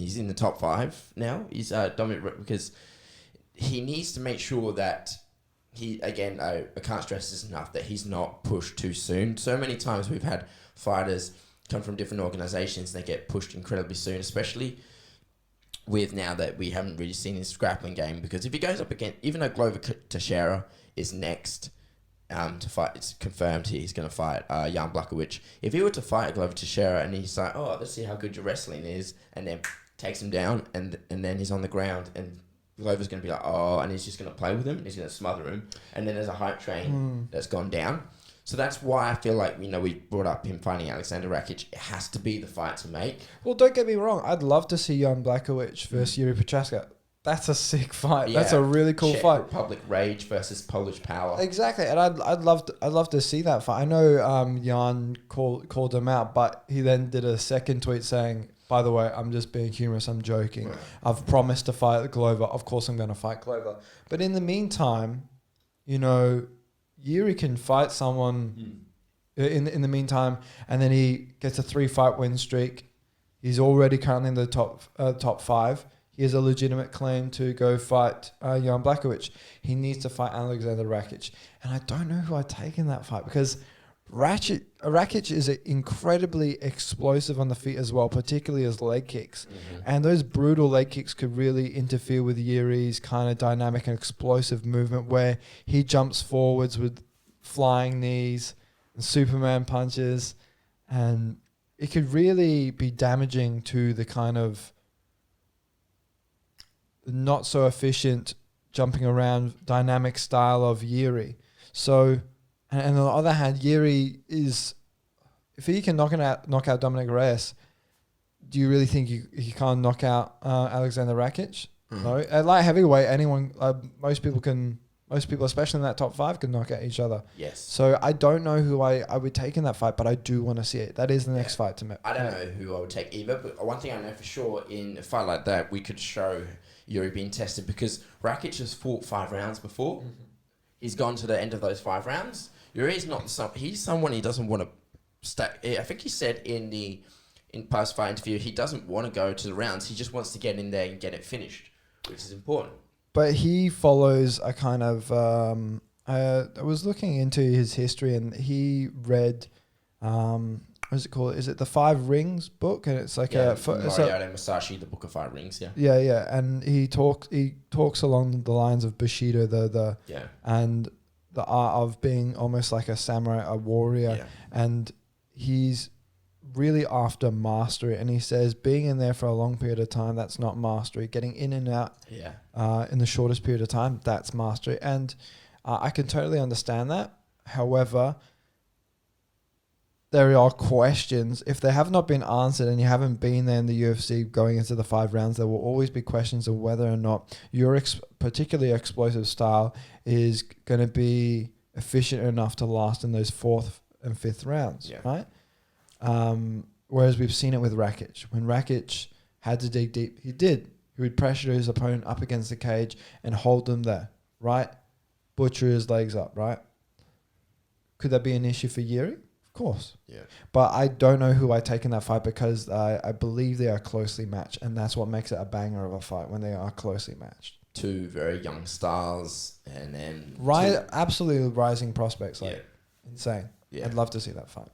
he's in the top 5 now. He's dominant because he needs to make sure that I can't stress this enough, that he's not pushed too soon. So many times we've had fighters come from different organizations, they get pushed incredibly soon, especially with now that we haven't really seen his grappling game. Because if he goes up against, even though Glover Teixeira is next to fight, it's confirmed he's going to fight Jan Blachowicz. If he were to fight Glover Teixeira and he's like, oh, let's see how good your wrestling is, and then takes him down, and then he's on the ground, and Glover's going to be like, oh, and he's just going to play with him, and he's going to smother him, and then there's a hype train that's gone down. So that's why I feel like, we brought up him fighting Aleksander Rakic. It has to be the fight to make. Well, don't get me wrong. I'd love to see Jan Blachowicz versus Jiří Procházka. That's a sick fight. Yeah. That's a really cool Czech fight. Republic Rage versus Polish Power. Exactly, and I'd love to see that fight. I know Jan called him out, but he then did a second tweet saying, by the way, I'm just being humorous, I'm joking. Right. I've promised to fight Glover. Of course I'm going to fight Glover. But in the meantime, Jiří can fight someone in the meantime, and then he gets a 3-fight win streak. He's already currently in the top 5. He has a legitimate claim to go fight Jan Blachowicz. He needs to fight Aleksander Rakic. And I don't know who I'd take in that fight, because Rakic is incredibly explosive on the feet as well, particularly his leg kicks. Mm-hmm. And those brutal leg kicks could really interfere with Jiří's kind of dynamic and explosive movement, where he jumps forwards with flying knees and Superman punches. And it could really be damaging to the kind of not so efficient jumping around dynamic style of Jiří. So, and on the other hand, Jiří is, if he can knock out Dominic Reyes, do you really think he can't knock out Aleksander Rakic? No. At light heavyweight, anyone, most people, especially in that top 5, can knock out each other. Yes. So I don't know who I would take in that fight, but I do want to see it. That is the next fight to me. I don't know who I would take either, but one thing I know for sure, in a fight like that, we could show Jiří being tested, because Rakic has fought 5 rounds before. Mm-hmm. He's gone to the end of those 5 rounds. Jiří's not he's someone he doesn't want to stay. I think he said in post-fight interview, he doesn't want to go to the rounds. He just wants to get in there and get it finished, which is important. But he follows a kind of... I was looking into his history, and he read... what is it called? Is it the 5 Rings book? And it's like Moriarty Musashi, the Book of 5 Rings. Yeah. Yeah. And he talks along the lines of Bushido, and the art of being almost like a samurai, a warrior, and he's really after mastery. And he says being in there for a long period of time, that's not mastery. Getting in and out, in the shortest period of time, that's mastery. And I can totally understand that. However, there are questions. If they have not been answered and you haven't been there in the UFC going into the 5 rounds, there will always be questions of whether or not your particularly explosive style is going to be efficient enough to last in those 4th and 5th rounds, right? Whereas we've seen it with Rakic. When Rakic had to dig deep, he did. He would pressure his opponent up against the cage and hold them there, right? Butcher his legs up, right? Could that be an issue for Jiří? Of course. Yeah. But I don't know who I take in that fight, because I believe they are closely matched, and that's what makes it a banger of a fight, when they are closely matched. 2 very young stars, and then... Absolutely rising prospects. Insane. Yeah. I'd love to see that fight.